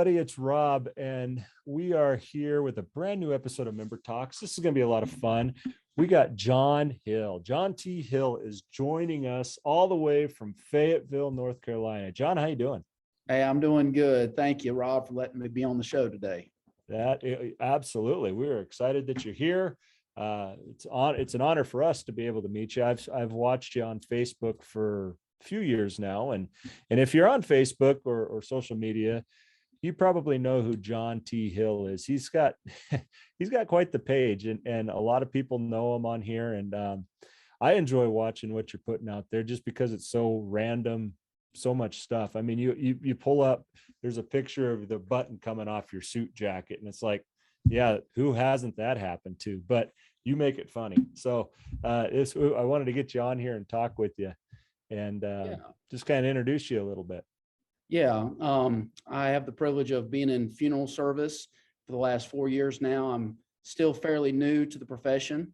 everybody. It's Rob, and we are here with a brand new episode of Member Talks. This is going to be a lot of fun. We got John Hill. John T. Hill is joining us all the way from Fayetteville, North Carolina. John, how you doing? Hey, I'm doing good. Thank you, Rob, for letting me be on the show today. Absolutely. We're excited that you're here. It's an honor for us to be able to meet you. I've watched you on Facebook for few years now, and if you're on Facebook or social media, you probably know who John T. Hill is. He's got quite the page, and a lot of people know him on here, and I enjoy watching what you're putting out there just because it's so random, so much stuff. I mean, you pull up, there's a picture of the button coming off your suit jacket, and it's like, yeah, who hasn't that happened to? But you make it funny. So I wanted to get you on here and talk with you and just kind of introduce you a little bit. Yeah, I have the privilege of being in funeral service for the last 4 years now. I'm still fairly new to the profession.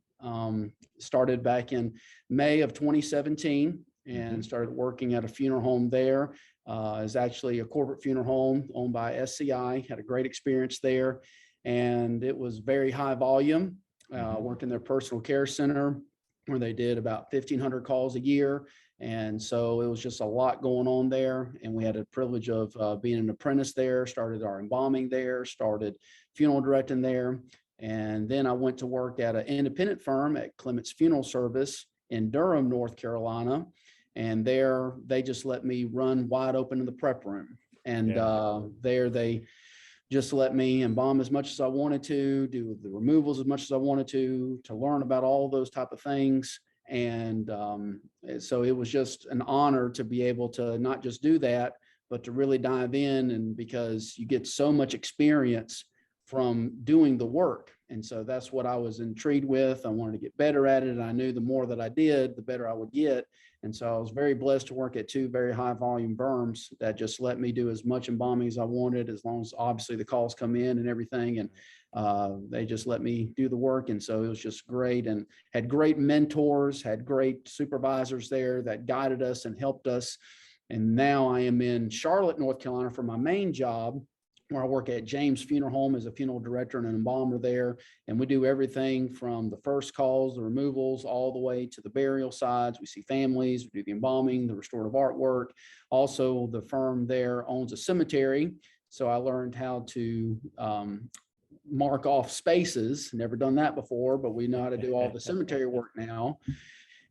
Started back in May of 2017 and started working at a funeral home there. It's actually a corporate funeral home owned by SCI. Had a great experience there, and it was very high volume. Worked in their personal care center where they did about 1,500 calls a year. And so it was just a lot going on there. And we had a privilege of being an apprentice there, started our embalming there, started funeral directing there. And then I went to work at an independent firm at Clements Funeral Service in Durham, North Carolina. And there they just let me run wide open in the prep room. And there they just let me embalm as much as I wanted to, do the removals as much as I wanted to learn about all those type of things. And so it was just an honor to be able to not just do that, but to really dive in, and because you get so much experience from doing the work. And so that's what I was intrigued with. I wanted to get better at it. And I knew the more that I did, the better I would get. And so I was very blessed to work at two very high volume firms that just let me do as much embalming as I wanted, as long as obviously the calls come in and everything. And they just let me do the work. And so it was just great, and had great mentors, had great supervisors there that guided us and helped us. And now I am in Charlotte, North Carolina for my main job, where I work at James Funeral Home as a funeral director and an embalmer there. And we do everything from the first calls, the removals, all the way to the burial sides. We see families, we do the embalming, the restorative artwork. Also, the firm there owns a cemetery. So I learned how to mark off spaces. Never done that before, but we know how to do all the cemetery work now.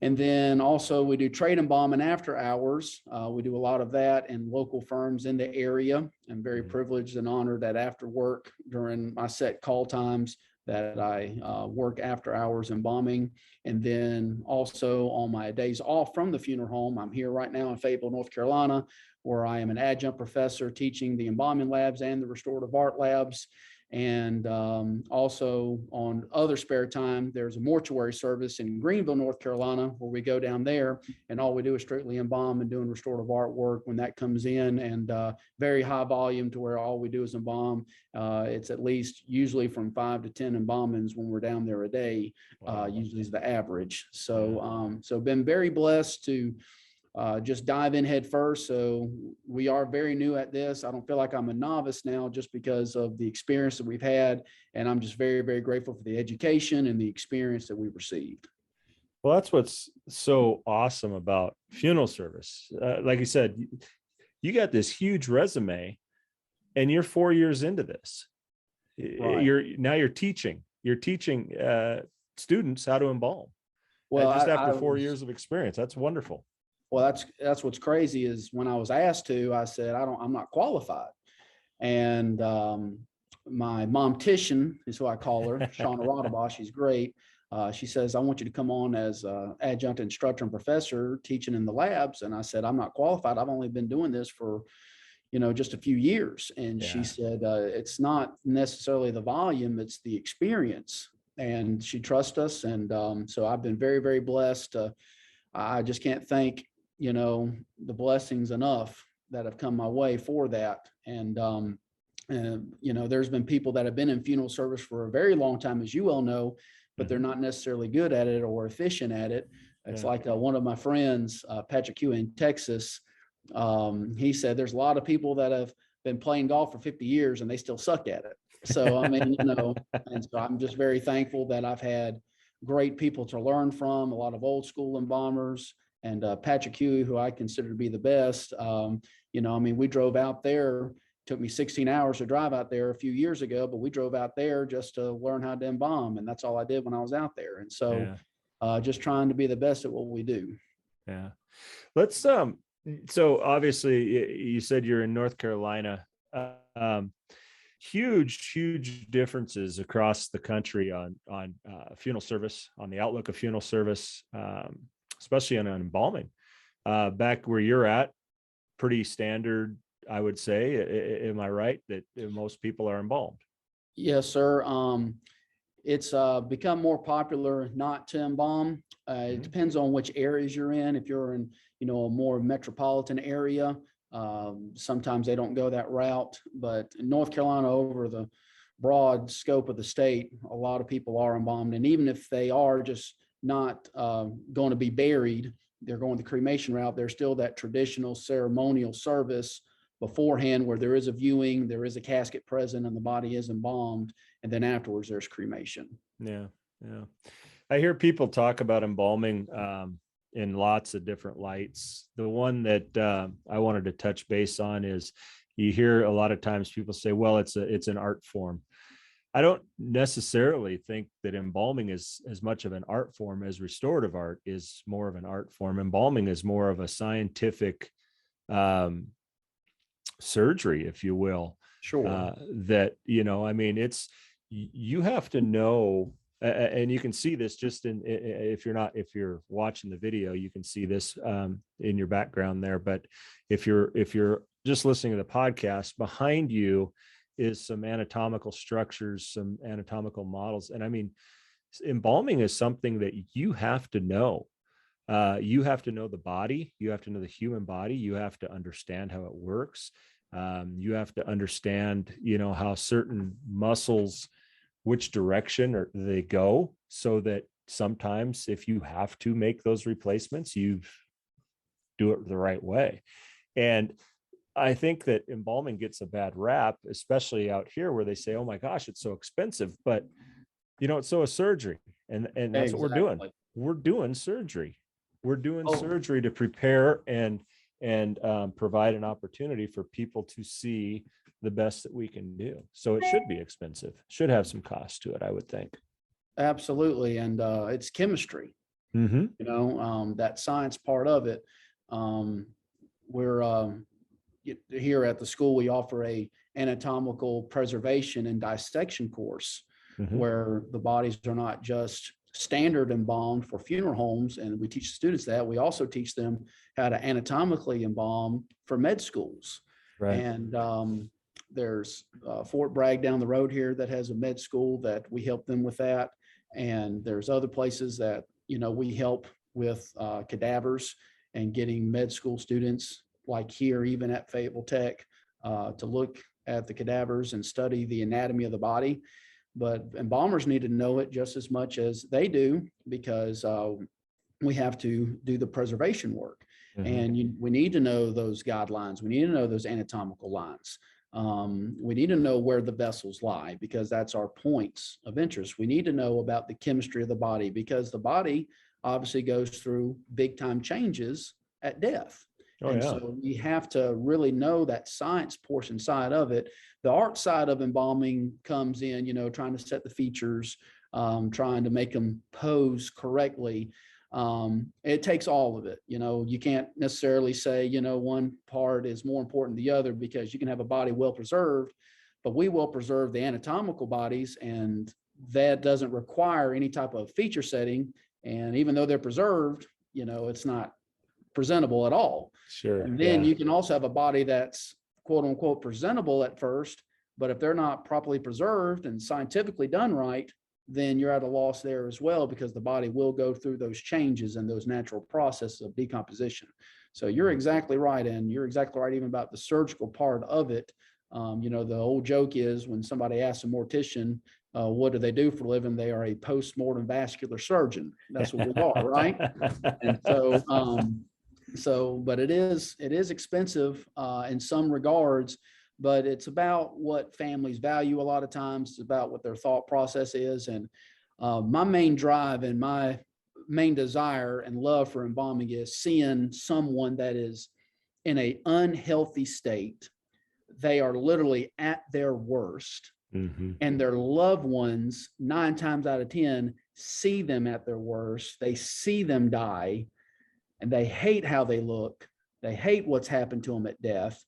And then also we do trade embalming after hours. We do a lot of that in local firms in the area. I'm very privileged and honored that after work during my set call times that I work after hours embalming. And then also on my days off from the funeral home, I'm here right now in Fayetteville, North Carolina, where I am an adjunct professor teaching the embalming labs and the restorative art labs. And also on other spare time, there's a mortuary service in Greenville, North Carolina, where we go down there and all we do is strictly embalm and doing restorative artwork when that comes in, and very high volume to where all we do is embalm. It's at least usually from 5 to 10 embalmings when we're down there a day, usually is the average. So, so been very blessed to just dive in head first. So we are very new at this. I don't feel like I'm a novice now just because of the experience that we've had. And I'm just very, very grateful for the education and the experience that we've received. Well, that's what's so awesome about funeral service. Like you said, you got this huge resume and you're 4 years into this. Right. You're teaching students how to embalm. Well, just after 4 years of experience. That's wonderful. Well, that's what's crazy is when I was asked to, I said, I'm not qualified. And my momtician is who I call her, Shauna Rodabaugh. She's great. She says, I want you to come on as adjunct instructor and professor teaching in the labs. And I said, I'm not qualified. I've only been doing this for, just a few years. And she said, it's not necessarily the volume, it's the experience. And she trusts us. And so I've been very, very blessed. I just can't thank the blessings enough that have come my way for that. And there's been people that have been in funeral service for a very long time, as you well know, but they're not necessarily good at it or efficient at it. It's like one of my friends, Patrick Hugh in Texas, he said there's a lot of people that have been playing golf for 50 years and they still suck at it. So, I mean, and so I'm just very thankful that I've had great people to learn from, a lot of old school embalmers, and Patrick Huey, who I consider to be the best. I mean, we drove out there. Took me 16 hours to drive out there a few years ago, but we drove out there just to learn how to embalm. And that's all I did when I was out there. And so just trying to be the best at what we do. Yeah. Let's, so obviously you said you're in North Carolina. Huge differences across the country on funeral service, on the outlook of funeral service, especially on embalming. Back where you're at, pretty standard, I would say. Am I right that most people are embalmed? Yes, sir. It's become more popular not to embalm. It depends on which areas you're in. If you're in, a more metropolitan area, sometimes they don't go that route. But in North Carolina, over the broad scope of the state, a lot of people are embalmed. And even if they are just not going to be buried, they're going the cremation route, there's still that traditional ceremonial service beforehand where there is a viewing, there is a casket present, and the body is embalmed. And then afterwards there's cremation. Yeah. I hear people talk about embalming in lots of different lights. The one that I wanted to touch base on is you hear a lot of times people say, well, it's an art form. I don't necessarily think that embalming is as much of an art form as restorative art is more of an art form. Embalming is more of a scientific surgery, if you will. Sure. That, I mean, you have to know, and you can see this just if you're watching the video, you can see this in your background there. But if you're just listening to the podcast, behind you is some anatomical structures, some anatomical models. And I mean, embalming is something that you have to know. You have to know the body. You have to know the human body. You have to understand how it works. You have to understand, how certain muscles, which direction they go, so that sometimes if you have to make those replacements, you do it the right way. And I think that embalming gets a bad rap, especially out here where they say, oh my gosh, it's so expensive, but it's so a surgery. And that's what we're doing. We're doing surgery. We're doing surgery to prepare and provide an opportunity for people to see the best that we can do. So it should be expensive, should have some cost to it, I would think. Absolutely. And it's chemistry, that science part of it. We're here at the school, we offer a anatomical preservation and dissection course where the bodies are not just standard embalmed for funeral homes. And we teach students that. We also teach them how to anatomically embalm for med schools. Right. And there's Fort Bragg down the road here that has a med school that we help them with that. And there's other places that, we help with cadavers and getting med school students like here, even at Fayetteville Tech, to look at the cadavers and study the anatomy of the body. But embalmers need to know it just as much as they do, because we have to do the preservation work. And we need to know those guidelines. We need to know those anatomical lines. We need to know where the vessels lie, because that's our points of interest. We need to know about the chemistry of the body, because the body obviously goes through big time changes at death. So we have to really know that science portion side of it. The art side of embalming comes in, trying to set the features, trying to make them pose correctly. It takes all of it. You can't necessarily say, one part is more important than the other, because you can have a body well preserved, but we will preserve the anatomical bodies, and that doesn't require any type of feature setting. And even though they're preserved, it's not presentable at all. Sure. And then you can also have a body that's quote unquote presentable at first, but if they're not properly preserved and scientifically done right, then you're at a loss there as well, because the body will go through those changes and those natural processes of decomposition. So you're exactly right. And you're exactly right even about the surgical part of it. The old joke is when somebody asks a mortician, what do they do for a living? They are a post-mortem vascular surgeon. That's what we are, right? And so, but it is expensive in some regards, but it's about what families value a lot of times. It's about what their thought process is. And my main drive and my main desire and love for embalming is seeing someone that is in a unhealthy state. They are literally at their worst, and their loved ones 9 times out of 10 see them at their worst. They see them die, and they hate how they look. They hate what's happened to them at death.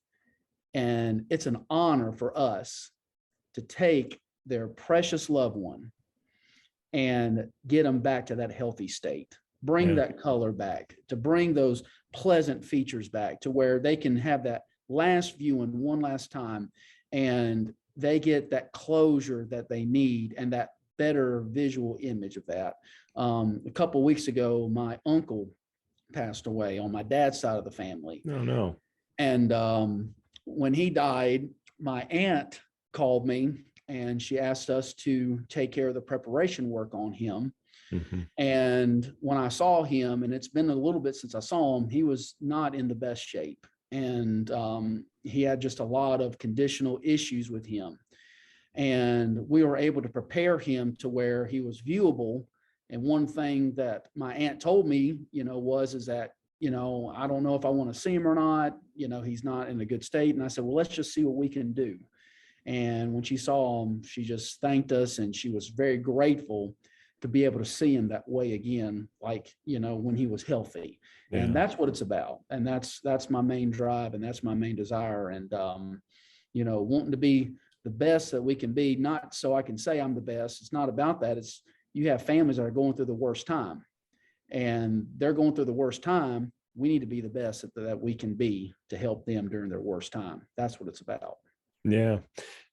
And it's an honor for us to take their precious loved one and get them back to that healthy state, bring that color back, to bring those pleasant features back to where they can have that last viewing one last time, and they get that closure that they need and that better visual image of that. A couple of weeks ago, my uncle passed away on my dad's side of the family. No, no. And when he died, my aunt called me and she asked us to take care of the preparation work on him. And when I saw him, and it's been a little bit since I saw him, he was not in the best shape. And he had just a lot of conditional issues with him. And we were able to prepare him to where he was viewable. And one thing that my aunt told me, is that, I don't know if I want to see him or not. He's not in a good state. And I said, well, let's just see what we can do. And when she saw him, she just thanked us, and she was very grateful to be able to see him that way again, like, when he was healthy. Yeah. And that's what it's about. And that's my main drive, and that's my main desire. And, wanting to be the best that we can be, not so I can say I'm the best. It's not about that. It's, you have families that are going through the worst time, and they're going through the worst time. We need to be the best that we can be to help them during their worst time. That's what it's about. Yeah,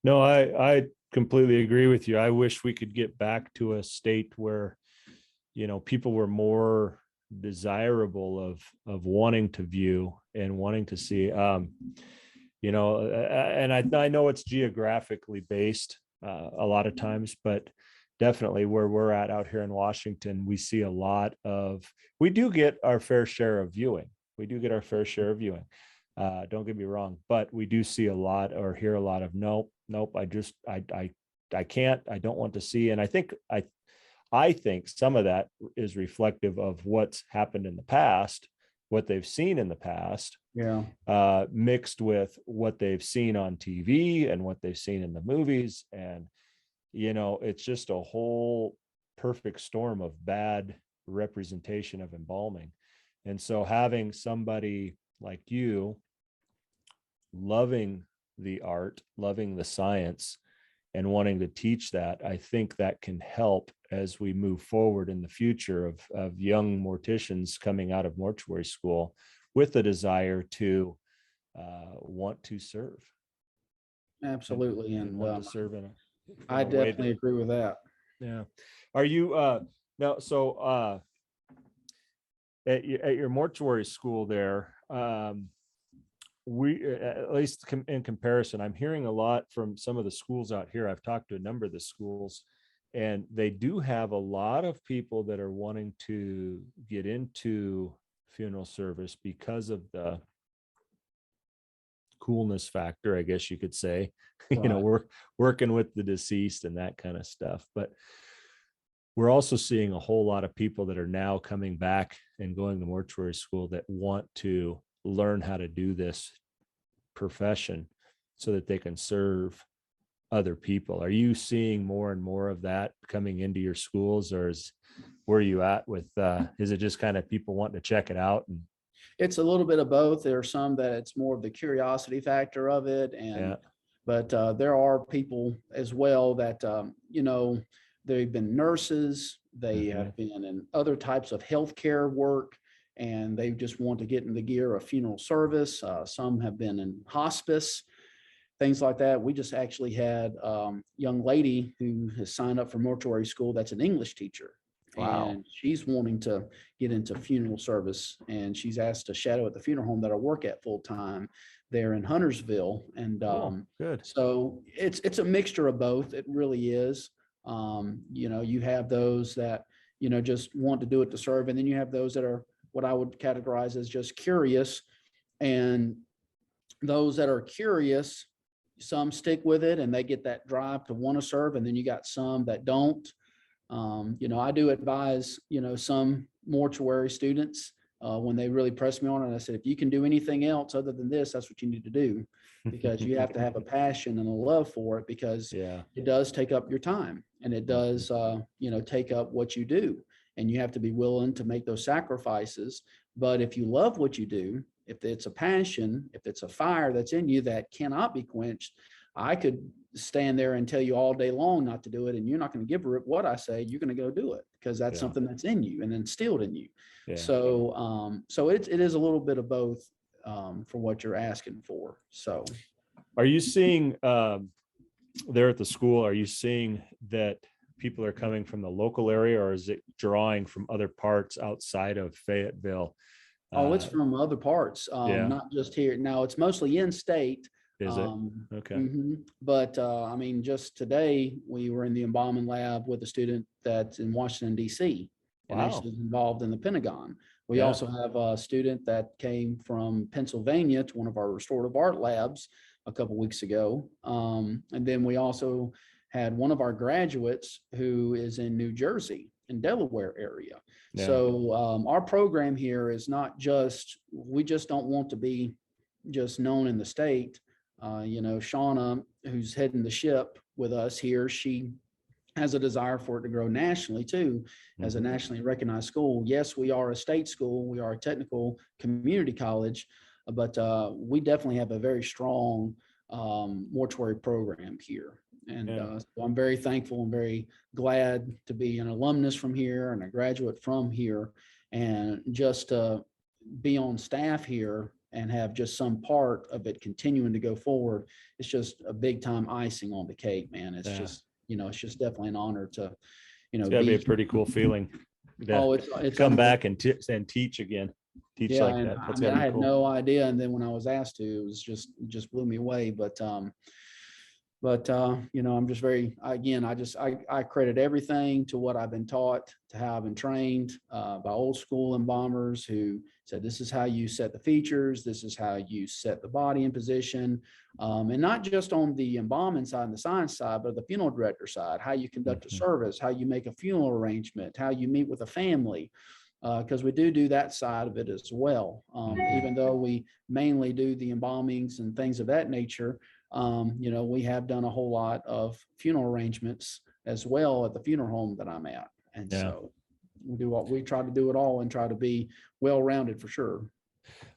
no, I completely agree with you. I wish we could get back to a state where, people were more desirable of wanting to view and wanting to see, and I know it's geographically based a lot of times, but definitely where we're at out here in Washington, we see a lot we do get our fair share of viewing. Don't get me wrong, but we do see a lot or hear a lot of nope, I can't, I don't want to see. And I think some of that is reflective of what's happened in the past, what they've seen in the past, mixed with what they've seen on TV and what they've seen in the movies. And, it's just a whole perfect storm of bad representation of embalming. And so having somebody like you loving the art, loving the science, and wanting to teach that, I think that can help as we move forward in the future of young morticians coming out of mortuary school with a desire to want to serve. Absolutely. And want to serve I definitely agree with that. Yeah. Are you now, so at your mortuary school there, we, at least in comparison, I'm hearing a lot from some of the schools out here. I've talked to a number of the schools, and they do have a lot of people that are wanting to get into funeral service because of the coolness factor, I guess you could say. Right. We're working with the deceased and that kind of stuff. But we're also seeing a whole lot of people that are now coming back and going to mortuary school that want to learn how to do this profession so that they can serve other people. Are you seeing more and more of that coming into your schools, or where are you at with is it just kind of people wanting to check it out? And it's a little bit of both. There are some that it's more of the curiosity factor of it, and but there are people as well that they've been nurses, they have been in other types of healthcare work, and they just want to get in the gear of funeral service. Some have been in hospice, things like that. We just actually had a young lady who has signed up for mortuary school that's an English teacher. Wow. And she's wanting to get into funeral service, and she's asked to shadow at the funeral home that I work at full time there in Huntersville. And good. So it's a mixture of both. It really is. You have those that, just want to do it to serve. And then you have those that are what I would categorize as just curious. And those that are curious, some stick with it and they get that drive to want to serve, and then you got some that don't. I do advise, some mortuary students when they really press me on it. I said, if you can do anything else other than this, that's what you need to do, because you have to have a passion and a love for it, because Yeah. it does take up your time, and it does, take up what you do, and you have to be willing to make those sacrifices. But if you love what you do, if it's a passion, if it's a fire that's in you that cannot be quenched, I could stand there and tell you all day long not to do it, and you're not going to give a rip what I say. You're going to go do it because that's Yeah. something that's in you and instilled in you. Yeah. So it is a little bit of both for what you're asking for. So, are you seeing there at the school? Are you seeing that people are coming from the local area, or is it drawing from other parts outside of Fayetteville? oh, it's from other parts, yeah. not just here. Now it's mostly in state. Is it? Okay. But I mean, just today we were in the embalming lab with a student that's in Washington, D.C. and Wow. actually is involved in the Pentagon. We Yeah. also have a student that came from Pennsylvania to one of our restorative art labs a couple weeks ago. And then we also had one of our graduates who is in New Jersey, in Delaware area. Yeah. So our program here is not just, we just don't want to be just known in the state. Shauna, who's heading the ship with us here, she has a desire for it to grow nationally too, as a nationally recognized school. Yes, we are a state school. We are a technical community college, but we definitely have a very strong mortuary program here. And so I'm very thankful and very glad to be an alumnus from here and a graduate from here, and just to be on staff here and have just some part of it continuing to go forward. It's just a big time icing on the cake, man. It's just, it's just definitely an honor to, it's gotta be a pretty cool feeling. Oh, it's come back and teach again. Teach like and that. I mean, I had no idea. And then when I was asked to, it was just blew me away. But I'm just very, again, I credit everything to what I've been taught, to how I've been trained by old school embalmers who said, this is how you set the features. This is how you set the body in position. And not just on the embalming side and the science side, but the funeral director side, how you conduct a service, how you make a funeral arrangement, how you meet with a family. Because we do that side of it as well. Even though we mainly do the embalmings and things of that nature, we have done a whole lot of funeral arrangements as well at the funeral home that I'm at. And so we try to do it all and try to be well-rounded for sure.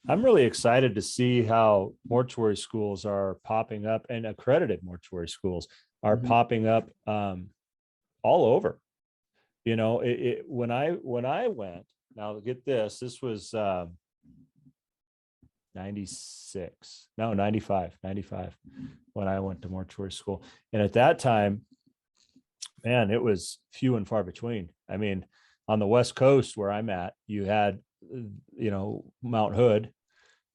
I'm really excited to see how mortuary schools are popping up, and accredited mortuary schools are popping up all over. When I went, now get this was 95 when I went to mortuary school. And at that time, man, it was few and far between. I mean, on the West Coast where I'm at, you had, Mount Hood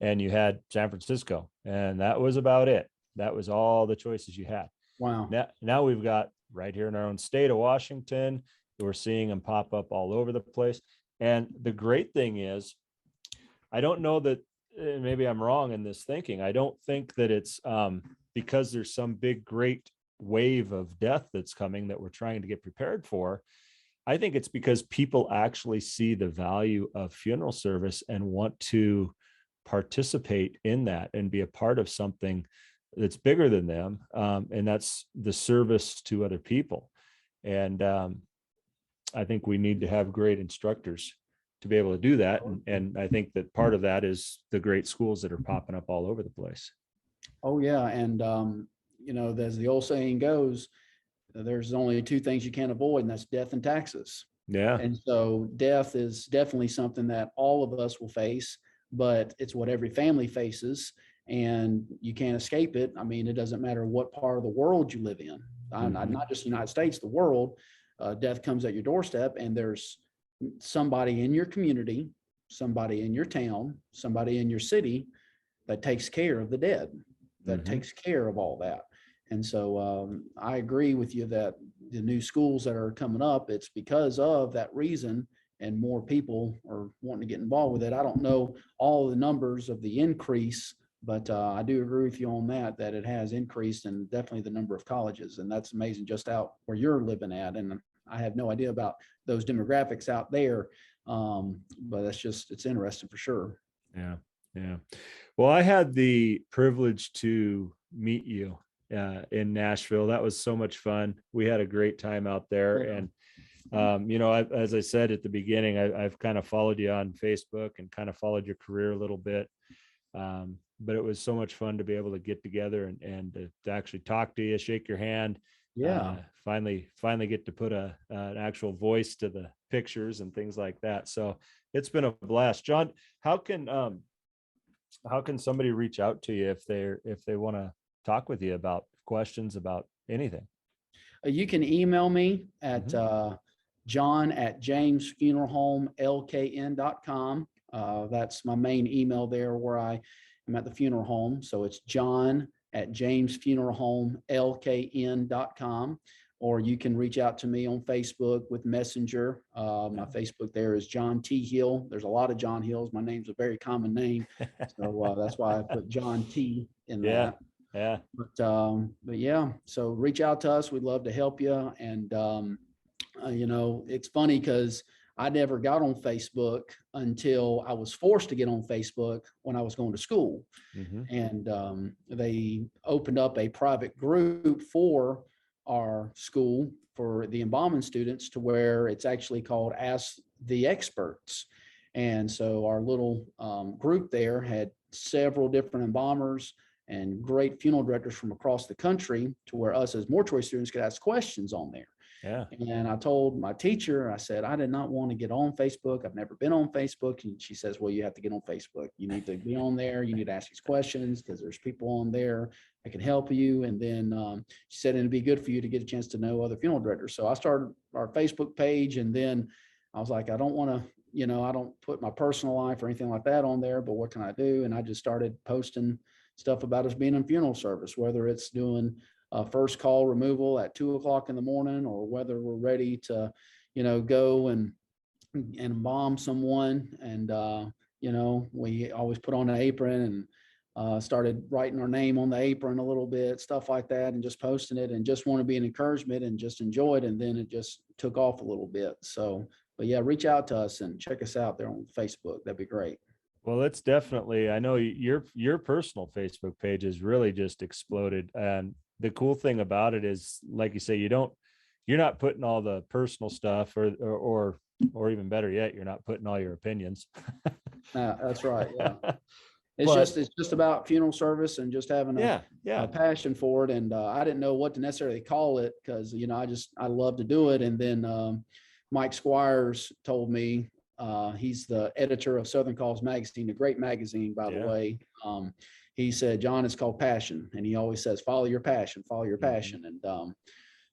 and you had San Francisco, and that was about it. That was all the choices you had. Wow. Now we've got right here in our own state of Washington, we're seeing them pop up all over the place. And the great thing is, I don't know that, maybe I'm wrong in this thinking. I don't think that it's because there's some big, great wave of death that's coming that we're trying to get prepared for. I think it's because people actually see the value of funeral service and want to participate in that and be a part of something that's bigger than them. And that's the service to other people. And I think we need to have great instructors to be able to do that. And I think that part of that is the great schools that are popping up all over the place. Oh yeah. And, as the old saying goes, there's only two things you can't avoid, and that's death and taxes. Yeah. And so death is definitely something that all of us will face, but it's what every family faces, and you can't escape it. I mean, it doesn't matter what part of the world you live in, not just the United States, the world. Death comes at your doorstep, and there's somebody in your community, somebody in your town, somebody in your city that takes care of the dead, that takes care of all that. And so I agree with you that the new schools that are coming up, it's because of that reason, and more people are wanting to get involved with it. I don't know all the numbers of the increase, But I do agree with you on that, that it has increased, and definitely the number of colleges. And that's amazing just out where you're living at. And I have no idea about those demographics out there. But it's interesting for sure. Yeah. Yeah. Well, I had the privilege to meet you in Nashville. That was so much fun. We had a great time out there. Yeah. And, as I said at the beginning, I've kind of followed you on Facebook and kind of followed your career a little bit. But it was so much fun to be able to get together and to actually talk to you, shake your hand. Yeah. Finally get to put an actual voice to the pictures and things like that. So it's been a blast. John, how can somebody reach out to you if they want to talk with you about questions about anything? You can email me at john@jamesfuneralhomelkn.com. That's my main email there where I am at the funeral home. So it's john@jamesfuneralhomelkn.com. Or you can reach out to me on Facebook with Messenger. My Facebook there is John T. Hill. There's a lot of John Hills. My name's a very common name. So that's why I put John T in that. Yeah. But yeah, so reach out to us. We'd love to help you. And, it's funny because I never got on Facebook until I was forced to get on Facebook when I was going to school. And they opened up a private group for our school for the embalming students to where it's actually called Ask the Experts. And so our little group there had several different embalmers and great funeral directors from across the country to where us as mortuary students could ask questions on there. Yeah. And I told my teacher, I said, I did not want to get on Facebook. I've never been on Facebook. And she says, well, you have to get on Facebook. You need to be on there. You need to ask these questions because there's people on there that can help you. And then she said, it'd be good for you to get a chance to know other funeral directors. So I started our Facebook page, and then I was like, I don't want to, I don't put my personal life or anything like that on there, but what can I do? And I just started posting stuff about us being in funeral service, whether it's doing first call removal at 2:00 in the morning, or whether we're ready to, go and embalm someone. And, we always put on an apron and started writing our name on the apron a little bit, stuff like that, and just posting it and just want to be an encouragement and just enjoy it. And then it just took off a little bit. So, but yeah, reach out to us and check us out there on Facebook. That'd be great. Well, it's definitely, I know your personal Facebook page has really just exploded. And the cool thing about it is, like you say, you're not putting all the personal stuff or even better yet, you're not putting all your opinions. That's right. Yeah. It's just about funeral service and just having a passion for it. And I didn't know what to necessarily call it because, I love to do it. And then Mike Squires told me, he's the editor of Southern Calls Magazine, a great magazine, by the way. He said, John, it's called passion. And he always says, follow your passion, follow your passion. And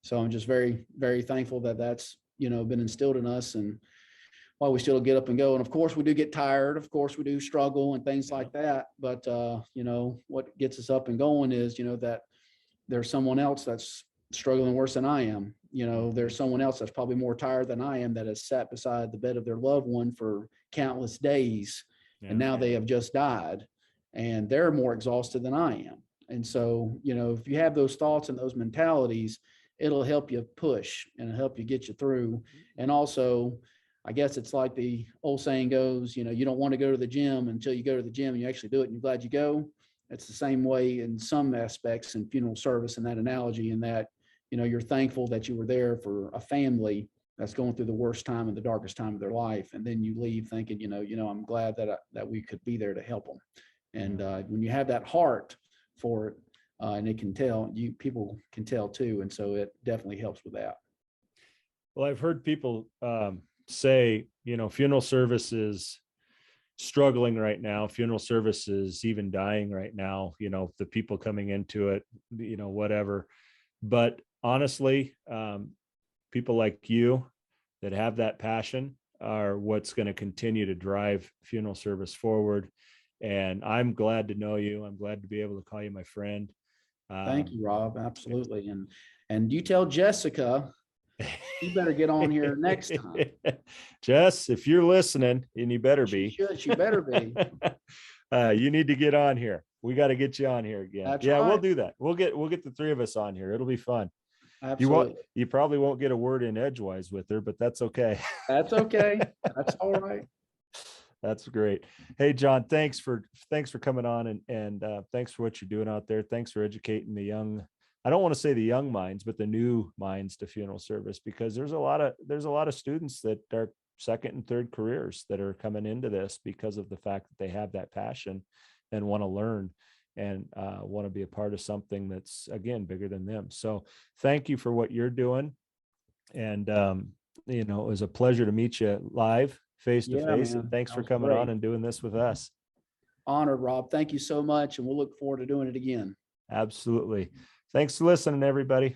so I'm just very, very thankful that that's, been instilled in us, and while we still get up and go. And of course we do get tired. Of course we do struggle and things like that. But, what gets us up and going is, that there's someone else that's struggling worse than I am. There's someone else that's probably more tired than I am that has sat beside the bed of their loved one for countless days. And now they have just died and they're more exhausted than I am. And so, if you have those thoughts and those mentalities, it'll help you push and it'll help you get you through. And also, I guess it's like the old saying goes, you don't want to go to the gym until you go to the gym and you actually do it and you're glad you go. It's the same way in some aspects in funeral service, and that analogy, in that, you're thankful that you were there for a family that's going through the worst time and the darkest time of their life. And then you leave thinking, I'm glad that we could be there to help them. And when you have that heart for it, and it can tell, people can tell too. And so it definitely helps with that. Well, I've heard people say, funeral service is struggling right now. Funeral service is even dying right now, the people coming into it, whatever. But honestly, people like you that have that passion are what's going to continue to drive funeral service forward. And I'm glad to know you. I'm glad to be able to call you my friend. Thank you, Rob. Absolutely. And you tell Jessica, you better get on here next time. Jess, if you're listening, and you better be. She better be. You need to get on here. We got to get you on here again. That's Yeah, we'll right. do that. We'll get the three of us on here. It'll be fun. Absolutely. You probably won't get a word in edgewise with her, but that's okay. That's okay. That's all right. That's great. Hey, John, thanks for coming on and thanks for what you're doing out there. Thanks for educating the young. I don't want to say the young minds, but the new minds to funeral service, because there's a lot of students that are second and third careers that are coming into this because of the fact that they have that passion and want to learn and want to be a part of something that's, again, bigger than them. So thank you for what you're doing. And, it was a pleasure to meet you live face to Yeah, face. And man. thanks That for was coming on great. and doing this with us. Honored, Rob. Thank you so much. And we'll look forward to doing it again. Absolutely. Thanks for listening, everybody.